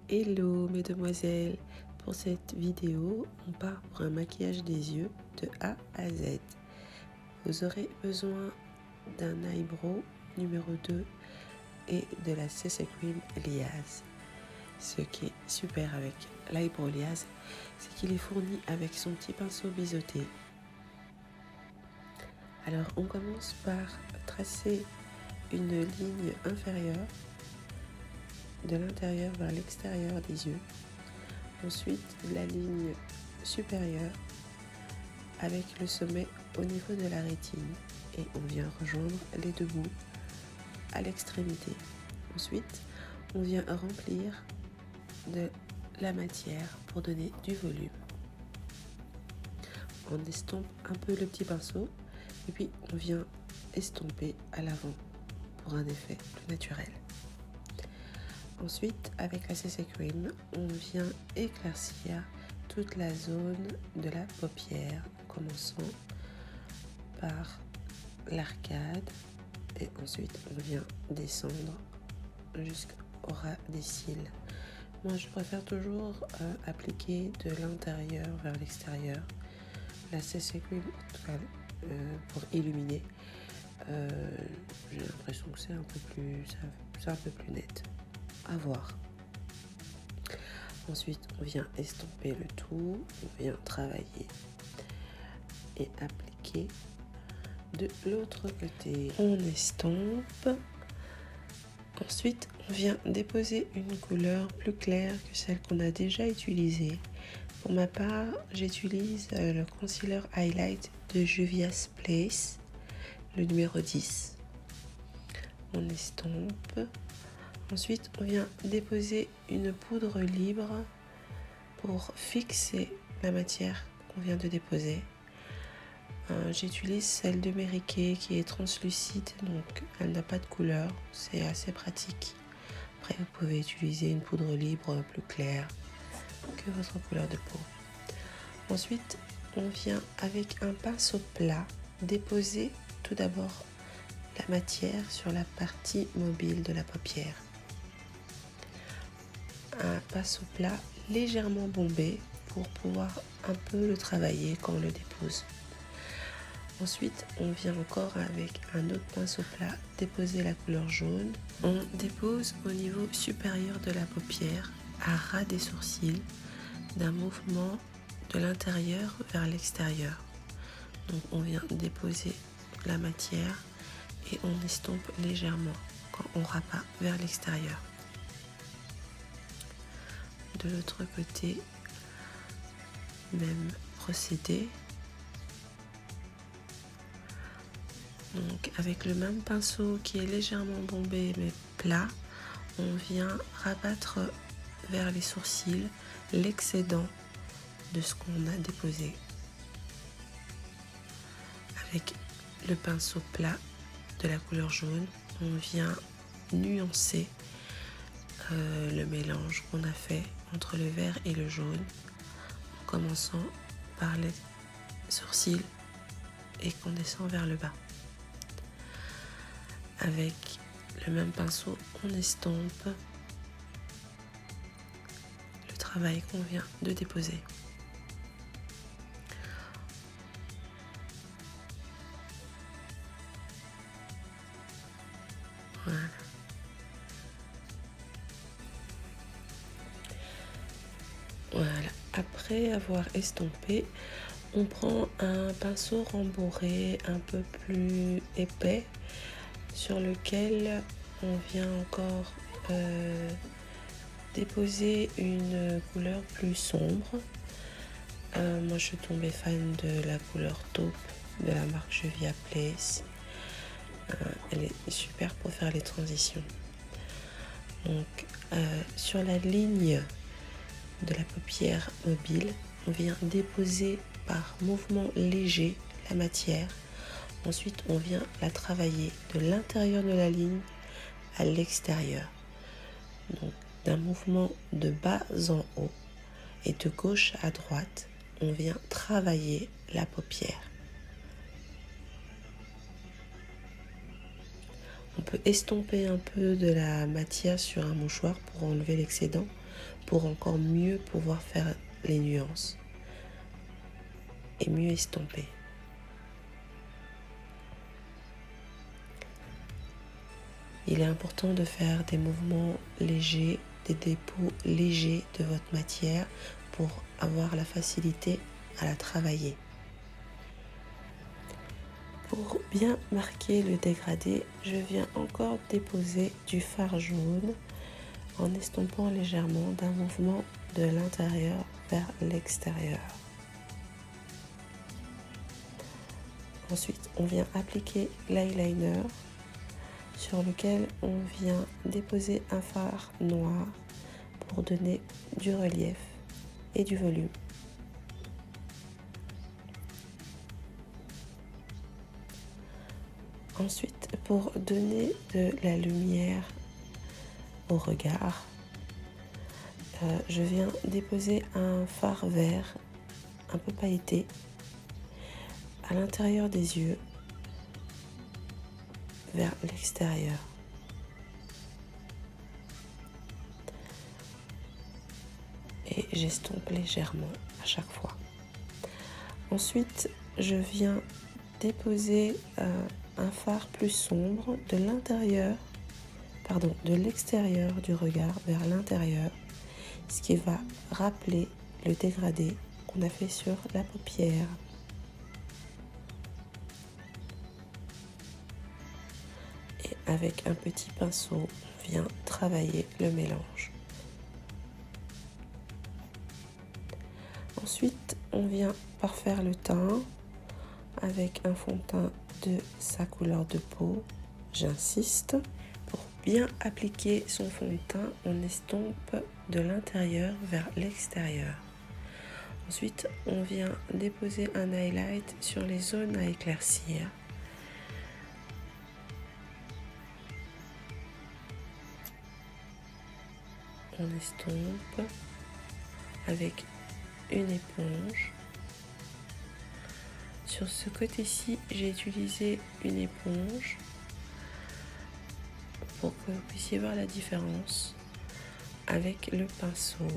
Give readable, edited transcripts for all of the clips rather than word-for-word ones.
Hello mesdemoiselles, pour cette vidéo, on part pour un maquillage des yeux de A à Z. Vous aurez besoin d'un eyebrow numéro 2 et de la CC Cream Liase. Ce qui est super avec l'eyebrow Liase, c'est qu'il est fourni avec son petit pinceau biseauté. Alors on commence par tracer une ligne inférieure de l'intérieur vers l'extérieur des yeux. Ensuite, la ligne supérieure avec le sommet au niveau de la rétine. Et on vient rejoindre les deux bouts à l'extrémité. Ensuite, on vient remplir de la matière pour donner du volume. On estompe un peu le petit pinceau et puis on vient estomper à l'avant pour un effet plus naturel. Ensuite, avec la CC Cream, on vient éclaircir toute la zone de la paupière, en commençant par l'arcade et ensuite on vient descendre jusqu'au ras des cils. Moi, je préfère toujours appliquer de l'intérieur vers l'extérieur. La CC Cream, en tout cas, pour illuminer, j'ai l'impression que c'est un peu plus net. À voir. Ensuite, on vient estomper le tout, on vient travailler et appliquer de l'autre côté. On estompe. Ensuite, on vient déposer une couleur plus claire que celle qu'on a déjà utilisée. Pour ma part, j'utilise le concealer highlight de Juvia's Place, le numéro 10. On estompe. Ensuite, on vient déposer une poudre libre pour fixer la matière qu'on vient de déposer. J'utilise celle de Mary Kay qui est translucide, donc elle n'a pas de couleur, c'est assez pratique. Après, vous pouvez utiliser une poudre libre plus claire que votre couleur de peau. Ensuite, on vient avec un pinceau plat déposer tout d'abord la matière sur la partie mobile de la paupière. Un pinceau plat légèrement bombé pour pouvoir un peu le travailler quand on le dépose. Ensuite, on vient encore avec un autre pinceau plat déposer la couleur jaune. On dépose au niveau supérieur de la paupière, à ras des sourcils, d'un mouvement de l'intérieur vers l'extérieur. Donc on vient déposer la matière et on estompe légèrement quand on rabat vers l'extérieur. De l'autre côté, même procédé. Donc avec le même pinceau qui est légèrement bombé mais plat, on vient rabattre vers les sourcils l'excédent de ce qu'on a déposé. Avec le pinceau plat de la couleur jaune, on vient nuancer le mélange qu'on a fait entre le vert et le jaune, en commençant par les sourcils et qu'on descend vers le bas. Avec le même pinceau, on estompe le travail qu'on vient de déposer. Voilà. Voilà. Après avoir estompé, on prend un pinceau rembourré un peu plus épais sur lequel on vient encore déposer une couleur plus sombre. Moi, je suis tombée fan de la couleur taupe de la marque Juvia's Place. Elle est super pour faire les transitions. Donc, sur la ligne de la paupière mobile, on vient déposer par mouvement léger la matière. Ensuite, on vient la travailler de l'intérieur de la ligne à l'extérieur. Donc, d'un mouvement de bas en haut et de gauche à droite, on vient travailler la paupière. On peut estomper un peu de la matière sur un mouchoir pour enlever l'excédent. pour encore mieux pouvoir faire les nuances et mieux estomper. Il est important de faire des mouvements légers, des dépôts légers de votre matière pour avoir la facilité à la travailler. Pour bien marquer le dégradé, je viens encore déposer du fard jaune en estompant légèrement d'un mouvement de l'intérieur vers l'extérieur. Ensuite, on vient appliquer l'eyeliner sur lequel on vient déposer un fard noir pour donner du relief et du volume. Ensuite, pour donner de la lumière au regard, je viens déposer un fard vert un peu pailleté à l'intérieur des yeux vers l'extérieur. Et j'estompe légèrement à chaque fois. Ensuite, je viens déposer un fard plus sombre de l'extérieur du regard vers l'intérieur, ce qui va rappeler le dégradé qu'on a fait sur la paupière. Et avec un petit pinceau, on vient travailler le mélange. Ensuite, on vient parfaire le teint avec un fond de teint de sa couleur de peau. J'insiste. Pour bien appliquer son fond de teint, on estompe de l'intérieur vers l'extérieur. Ensuite, on vient déposer un highlight sur les zones à éclaircir. On estompe avec une éponge. Sur ce côté-ci, j'ai utilisé une éponge pour que vous puissiez voir la différence avec le pinceau.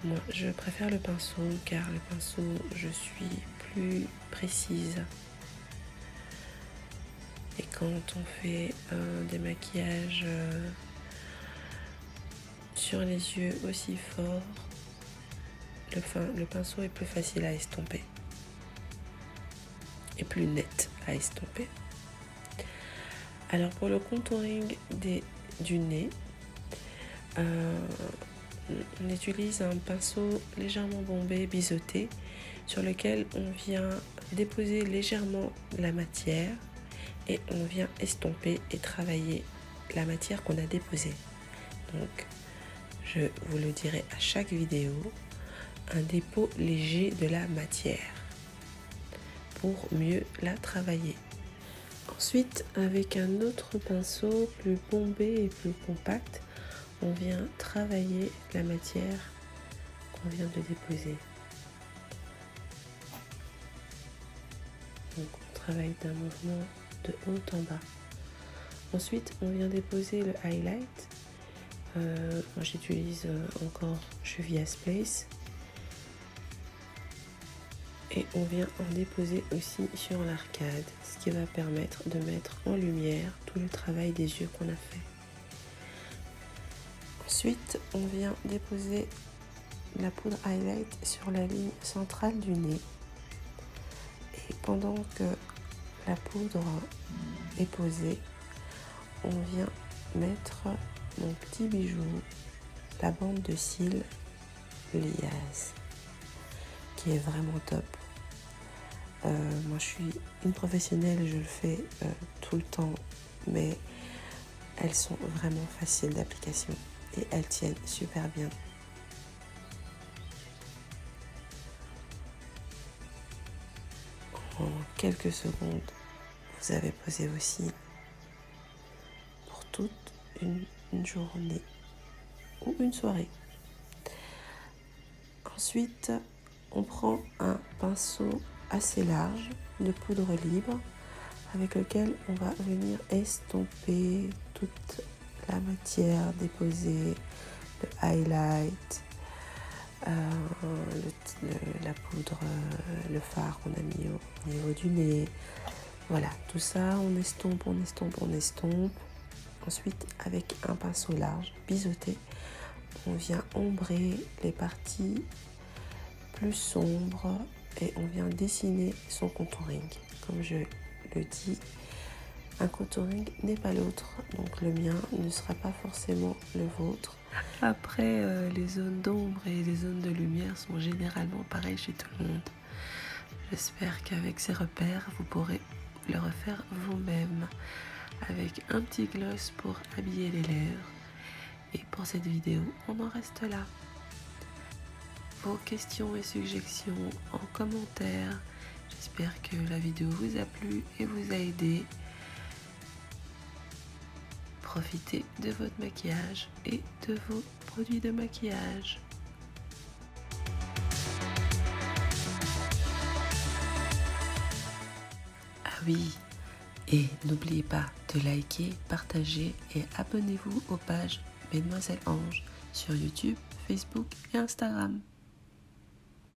Moi, je préfère le pinceau car le pinceau, je suis plus précise. Et quand on fait des maquillages sur les yeux aussi forts, le pinceau est plus facile à estomper et plus net à estomper. Alors pour le contouring du nez, on utilise un pinceau légèrement bombé, biseauté, sur lequel on vient déposer légèrement la matière et on vient estomper et travailler la matière qu'on a déposée. Donc, je vous le dirai à chaque vidéo, un dépôt léger de la matière pour mieux la travailler. Ensuite, avec un autre pinceau plus bombé et plus compact, on vient travailler la matière qu'on vient de déposer. Donc, on travaille d'un mouvement de haut en bas. Ensuite, on vient déposer le highlight. Moi, j'utilise encore Juvia's Place. Et on vient en déposer aussi sur l'arcade, ce qui va permettre de mettre en lumière tout le travail des yeux qu'on a fait. Ensuite, on vient déposer la poudre highlight sur la ligne centrale du nez. Et pendant que la poudre est posée, on vient mettre mon petit bijou, la bande de cils Liaz, qui est vraiment top. Moi, je suis une professionnelle, je le fais tout le temps, mais elles sont vraiment faciles d'application et elles tiennent super bien. En quelques secondes, vous avez posé aussi pour toute une journée ou une soirée. Ensuite, on prend un pinceau assez large de poudre libre avec lequel on va venir estomper toute la matière déposée, le highlight, la poudre, le fard qu'on a mis au niveau du nez. Voilà, tout ça, on estompe. Ensuite, avec un pinceau large, biseauté, on vient ombrer les parties plus sombres et on vient dessiner son contouring. Comme je le dis, un contouring n'est pas l'autre, donc le mien ne sera pas forcément le vôtre. Après, les zones d'ombre et les zones de lumière sont généralement pareilles chez tout le monde. J'espère qu'avec ces repères, vous pourrez le refaire vous-même avec un petit gloss pour habiller les lèvres. Et pour cette vidéo, on en reste là. Vos questions et suggestions en commentaire. J'espère que la vidéo vous a plu et vous a aidé. Profitez de votre maquillage et de vos produits de maquillage. Ah oui, et n'oubliez pas de liker, partager et abonnez-vous aux pages Mademoiselle Ange sur YouTube, Facebook et Instagram.